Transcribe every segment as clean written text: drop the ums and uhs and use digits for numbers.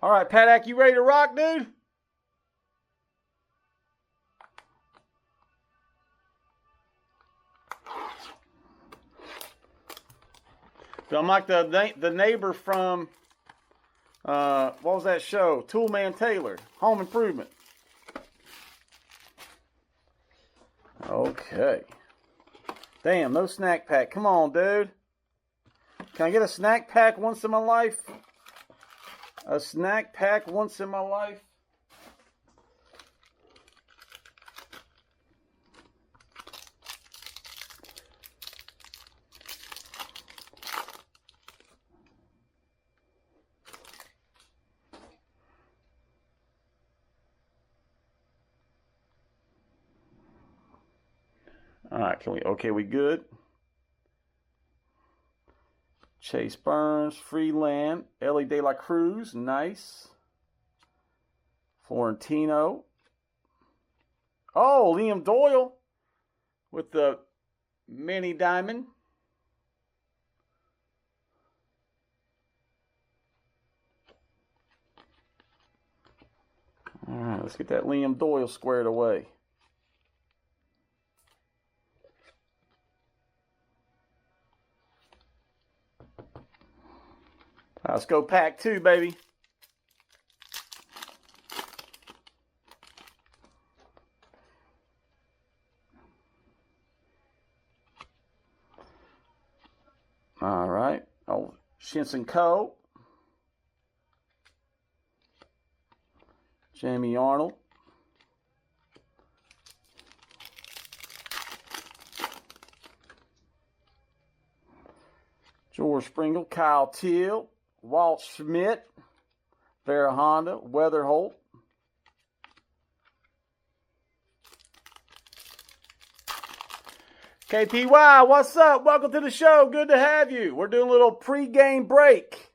All right, Padak, you ready to rock, dude? I'm like the neighbor from, what was that show? Toolman Taylor, Home Improvement. Okay. Damn, no snack pack. Come on, dude. Can I get a snack pack once in my life? A snack pack once in my life? All right, okay, we good? Chase Burns, Freeland, Ellie De La Cruz, nice. Florentino. Oh, Liam Doyle with the mini diamond. All right, let's get that Liam Doyle squared away. Let's go pack 2, baby. All right. Oh, Shinson Cole. Jamie Arnold. George Springle, Kyle Till, Walt Schmidt, Vera Honda, Weatherholt. KPY, what's up? Welcome to the show. Good to have you. We're doing a little pre-game break.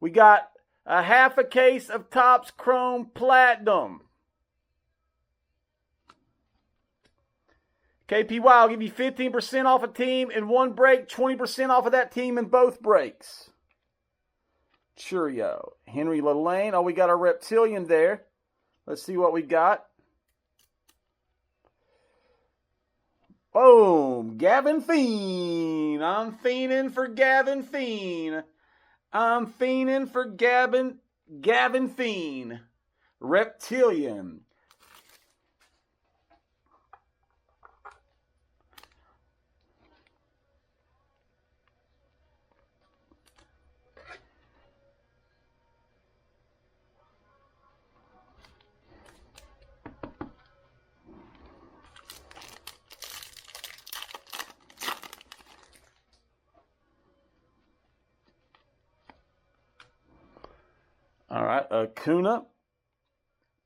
We got a half a case of Topps Chrome Platinum. KPY, I'll give you 15% off a team in one break, 20% off of that team in both breaks. Churio. Henry Lane. Oh, we got our reptilian there. Let's see what we got. Boom. Gavin Fiend. I'm fiending for Gavin Fiend. I'm fiending for Gavin Fiend. Reptilian. All right, Acuna,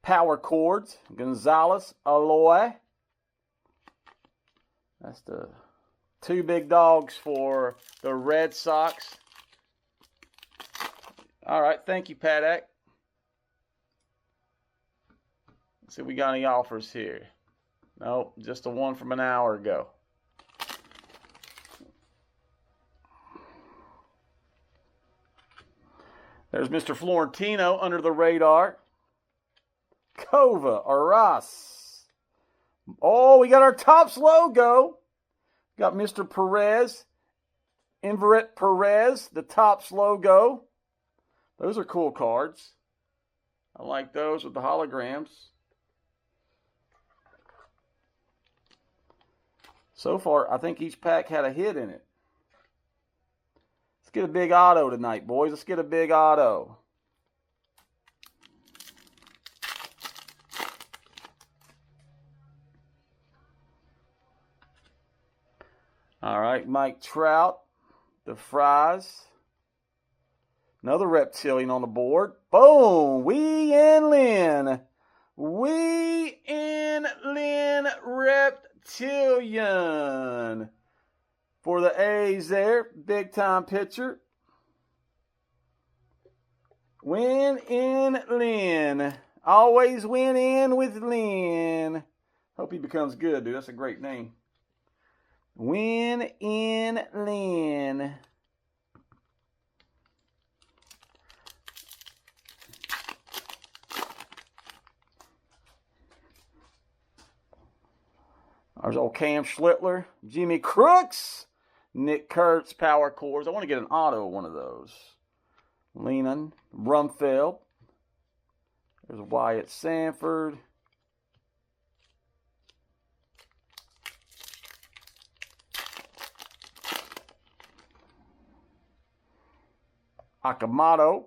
Power Chords, Gonzalez, Aloy. That's the 2 big dogs for the Red Sox. All right, thank you, Padak. Let's see if we got any offers here. Nope, just the one from an hour ago. There's Mr. Florentino under the radar. Kova, Arras. Oh, we got our Topps logo. Got Mr. Perez. Inverett Perez, the Topps logo. Those are cool cards. I like those with the holograms. So far, I think each pack had a hit in it. Let's get a big auto tonight, boys. Let's get a big auto. All right, Mike Trout, the Fries. Another reptilian on the board. Boom! Wee and Lin. Wee and Lin reptilian. For the A's there, big time pitcher. Win in Lin. Always win in with Lin. Hope he becomes good, dude. That's a great name. Win in Lin. There's old Cam Schlittler, Jimmy Crooks, Nick Kurtz, Power Cores. I want to get an auto of one of those. Lehman, Rumfeld. There's Wyatt Sanford. Akamoto,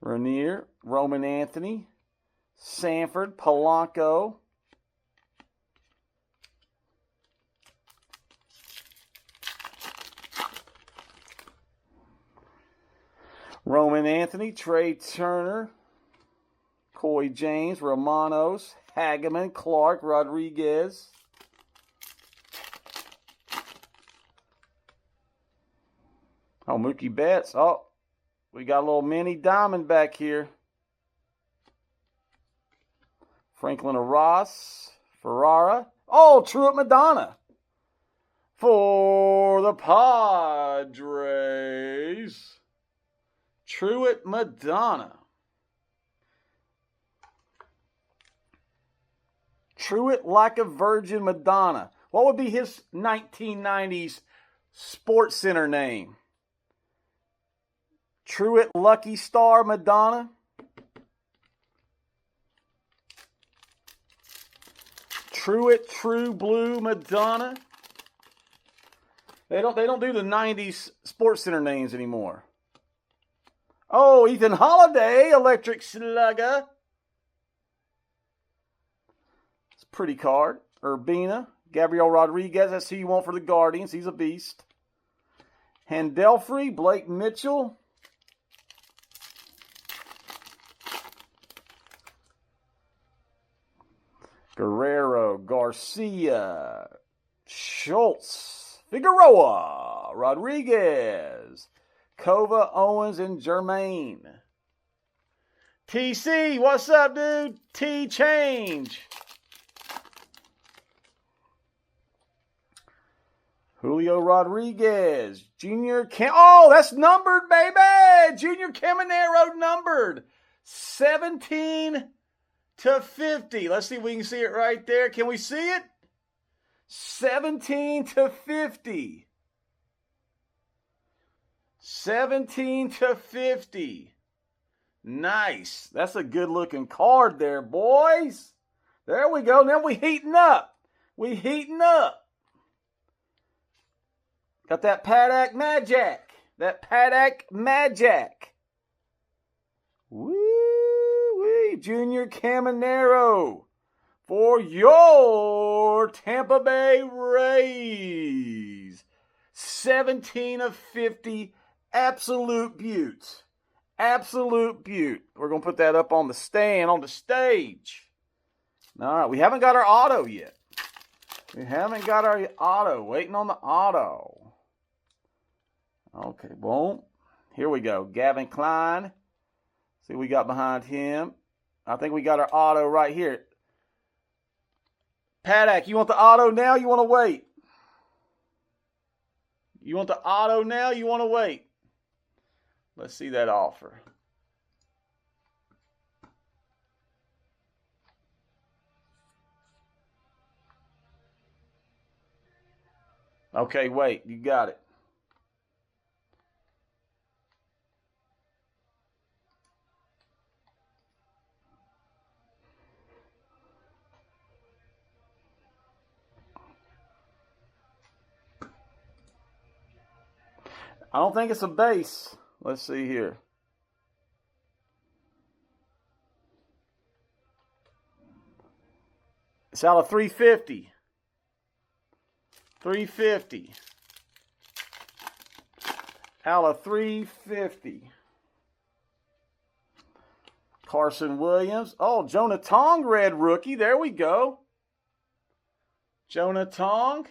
Rainier, Roman Anthony, Sanford, Polanco, Roman Anthony, Trey Turner, Coy James, Romanos, Hageman, Clark, Rodriguez. Oh, Mookie Betts. Oh, we got a little mini diamond back here. Franklin Ross, Ferrara. Oh, Truett Madonna for the Padres. Truett Madonna. Truett like a virgin Madonna. What would be his 1990s Sports Center name? Truett Lucky Star Madonna. Truett True Blue Madonna. They don't do the 90s Sports Center names anymore. Oh, Ethan Holiday, Electric Slugger. It's a pretty card. Urbina, Gabriel Rodriguez. That's who you want for the Guardians. He's a beast. Handelfrey, Blake Mitchell. Guerrero, Garcia, Schultz, Figueroa, Rodriguez, Kova, Owens, and Jermaine. TC, what's up, dude? T-Change. Julio Rodriguez, Junior oh, that's numbered, baby! Junior Caminero numbered. 17 to 50. Let's see if we can see it right there. Can we see it? 17 to 50. 17 to 50. Nice. That's a good looking card there, boys. There we go. Now we heating up. We heating up. Got that Paddock Magic. That Paddock Magic. Woo-wee. Junior Caminero for your Tampa Bay Rays. 17 of 50. Absolute beaut. Absolute beaut. We're going to put that up on the stand, on the stage. All right, we haven't got our auto yet. We haven't got our auto. Waiting on the auto. Okay, boom. Here we go. Gavin Klein. See what we got behind him. I think we got our auto right here. Paddock, you want the auto now? You want to wait? You want the auto now? You want to wait? Let's see that offer. Okay, wait. You got it. I don't think it's a base. Let's see here. It's out of 350. 350. Out of 350. Carson Williams. Oh, Jonah Tong, red rookie. There we go. Jonah Tong.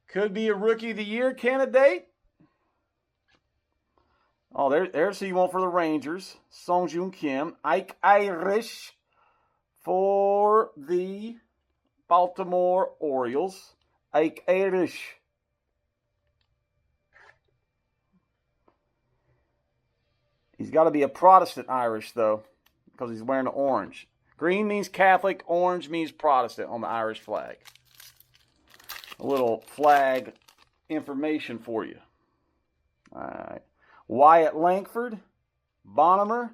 Could be a Rookie of the Year candidate. Oh, there's who you want for the Rangers. Song Joon Kim. Ike Irish for the Baltimore Orioles. Ike Irish. He's got to be a Protestant Irish, though, because he's wearing the orange. Green means Catholic. Orange means Protestant on the Irish flag. a little flag information for you. All right. Wyatt Langford, Bonham,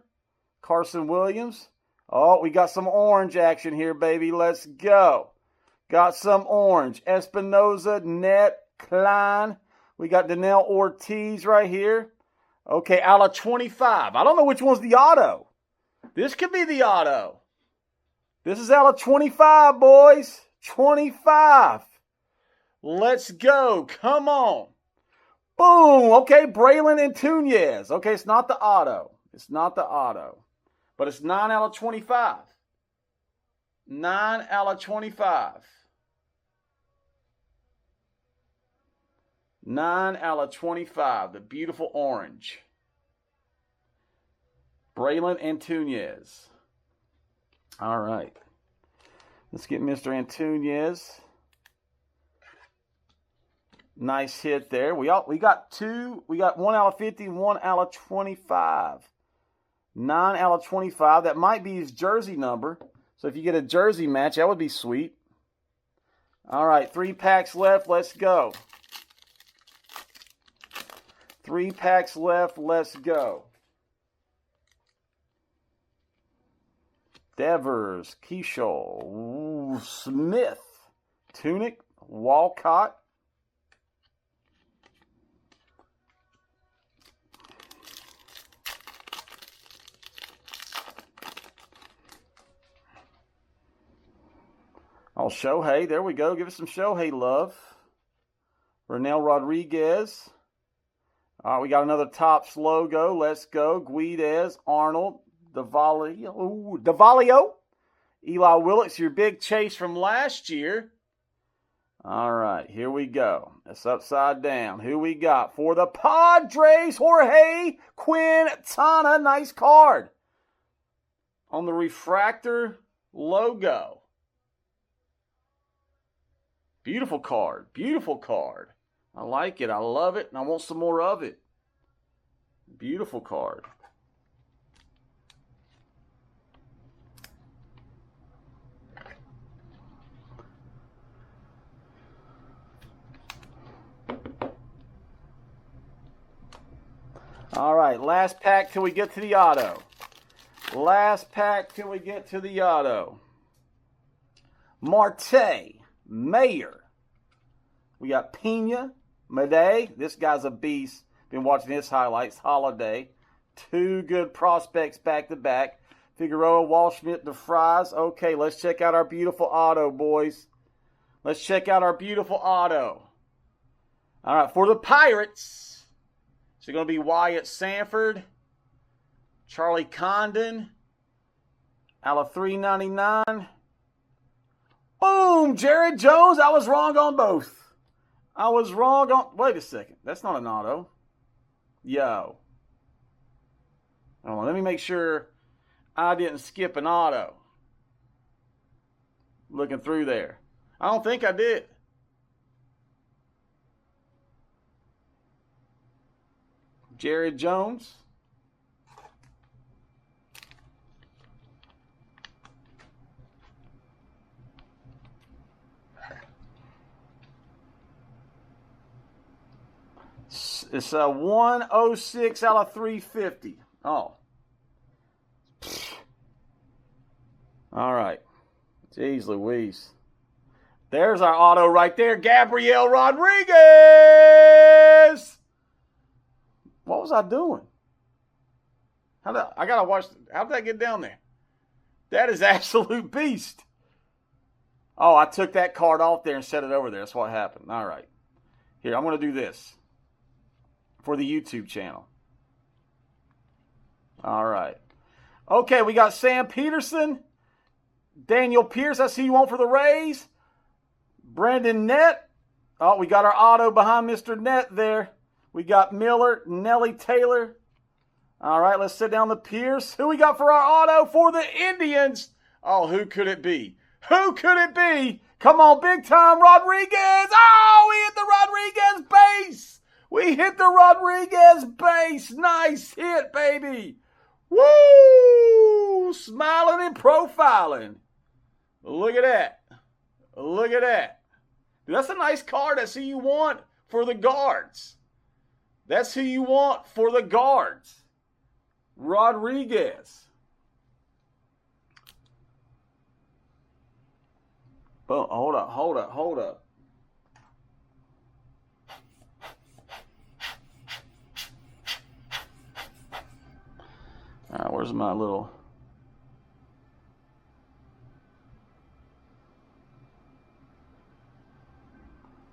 Carson Williams. Oh, we got some orange action here, baby. Let's go. Got some orange. Espinoza, Net, Klein. We got Danielle Ortiz right here. Okay, out of 25. I don't know which one's the auto. This could be the auto. This is out of 25, boys. 25. Let's go. Come on. Boom. Okay, Braylon and Tunez. Okay, it's not the auto. It's not the auto. But it's 9 out of 25. 9 out of 25. 9 out of 25. The beautiful orange. Braylon and Tunez. All right. Let's get Mr. Antunez. Nice hit there. We got two. We got 1 out of 50, 1 out of 25. 9 out of 25. That might be his jersey number. So if you get a jersey match, that would be sweet. All right, 3 packs left. Let's go. 3 packs left. Let's go. Devers, Keishel, Smith, Tunic, Walcott. Oh, Shohei. There we go. Give us some Shohei love. Ronel Rodriguez. All right, we got another Topps logo. Let's go. Guidez, Arnold, Davalio. Eli Willits, your big chase from last year. All right, here we go. It's upside down. Who we got? For the Padres, Jorge Quintana. Nice card. On the refractor logo. Beautiful card. Beautiful card. I like it. I love it. And I want some more of it. Beautiful card. All right. Last pack till we get to the auto. Last pack till we get to the auto. Marte. Mayer. We got Pena, Madej. This guy's a beast. Been watching his highlights. Holiday. 2 good prospects back to back. Figueroa, Waldschmidt, DeFries. Okay, let's check out our beautiful auto, boys. Let's check out our beautiful auto. All right, for the Pirates, it's going to be Wyatt Sanford, Charlie Condon, out of 399. Boom! Jared Jones. I was wrong on both. I was wrong on... Wait a second. That's not an auto. Yo. Hold on. Let me make sure I didn't skip an auto. Looking through there. I don't think I did. Jared Jones. It's a 106 out of 350. Oh. All right. Jeez Louise. There's our auto right there. Gabriel Rodriguez. What was I doing? How did that get down there? That is absolute beast. Oh, I took that card off there and set it over there. That's what happened. All right. Here, I'm going to do this. For the YouTube channel. All right. Okay, we got Sam Peterson. Daniel Pierce, that's who you want for the Rays. Brandon Nett. Oh, we got our auto behind Mr. Nett there. We got Miller, Nelly Taylor. All right, let's sit down the Pierce. Who we got for our auto for the Indians? Oh, who could it be? Who could it be? Come on, big time Rodriguez. Oh, we hit the Rodriguez base. We hit the Rodriguez base. Nice hit, baby. Woo! Smiling and profiling. Look at that. Look at that. Dude, that's a nice card. That's who you want for the guards. That's who you want for the guards. Rodriguez. Oh, hold up. All right, where's my little...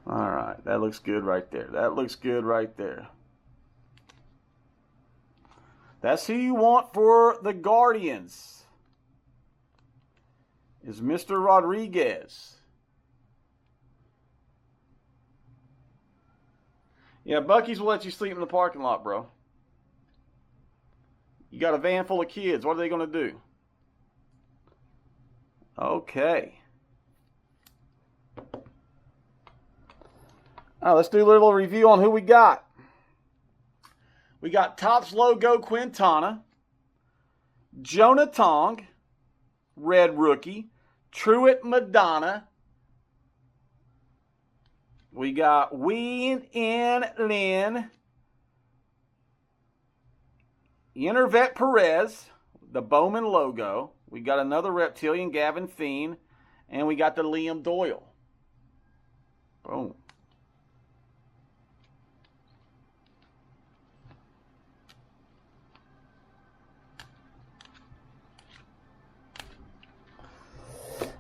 All right, that looks good right there. That's who you want for the Guardians. Is Mr. Rodriguez. Yeah, Buc-ee's will let you sleep in the parking lot, bro. You got a van full of kids. What are they going to do? Okay. All right, let's do a little review on who we got. We got Topps logo Quintana, Jonah Tong, red rookie, Truett Madonna. We got Ween In Lin, Intervet Perez, the Bowman logo. We got another Reptilian, Gavin Thien, and we got the Liam Doyle. Boom.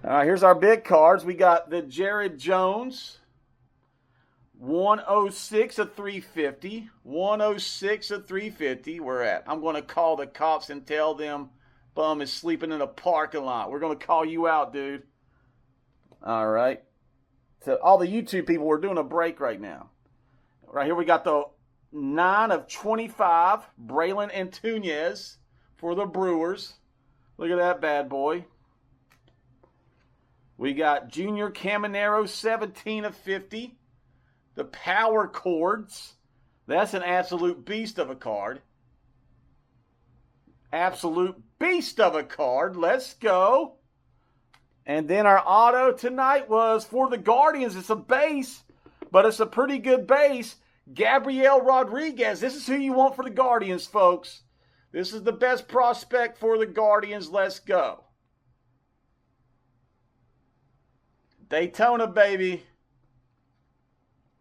All right, here's our big cards. We got the Jared Jones, 106 of 350. 106 of 350. We're at. I'm going to call the cops and tell them bum is sleeping in a parking lot. We're going to call you out, dude. All right. So all the YouTube people, we're doing a break right now. Right here we got the 9 of 25. Braylon Antunes for the Brewers. Look at that bad boy. We got Junior Caminero, 17 of 50. The Power Chords. That's an absolute beast of a card. Absolute beast of a card. Let's go. And then our auto tonight was for the Guardians. It's a base, but it's a pretty good base. Gabriel Rodriguez. This is who you want for the Guardians, folks. This is the best prospect for the Guardians. Let's go. Daytona, baby.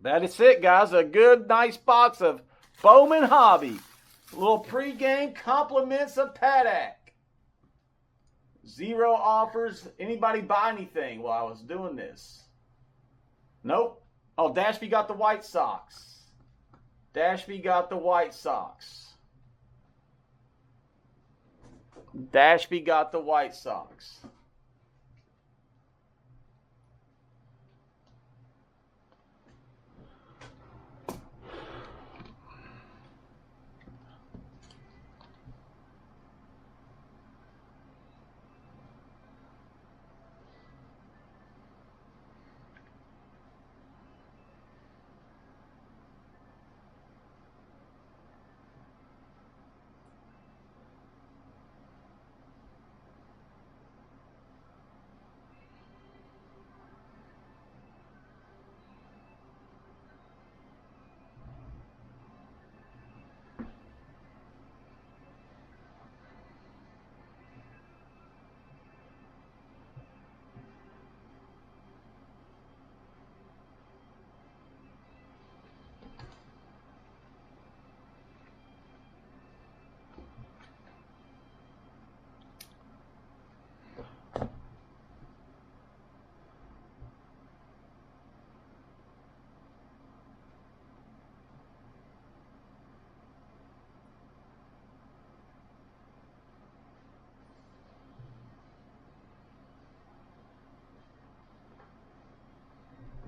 That is it, guys. A good, nice box of Bowman Hobby. A little pregame compliments of Paddock. 0 offers. Anybody buy anything while I was doing this? Nope. Oh, Dashby got the White Sox. Dashby got the White Sox. Dashby got the White Sox.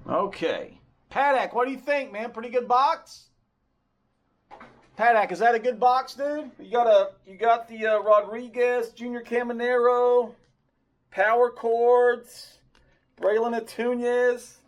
Okay. Paddock, what do you think, man? Pretty good box? Paddock, is that a good box, dude? You got the Rodriguez, Junior Caminero, Power Chords, Braylon Antunes.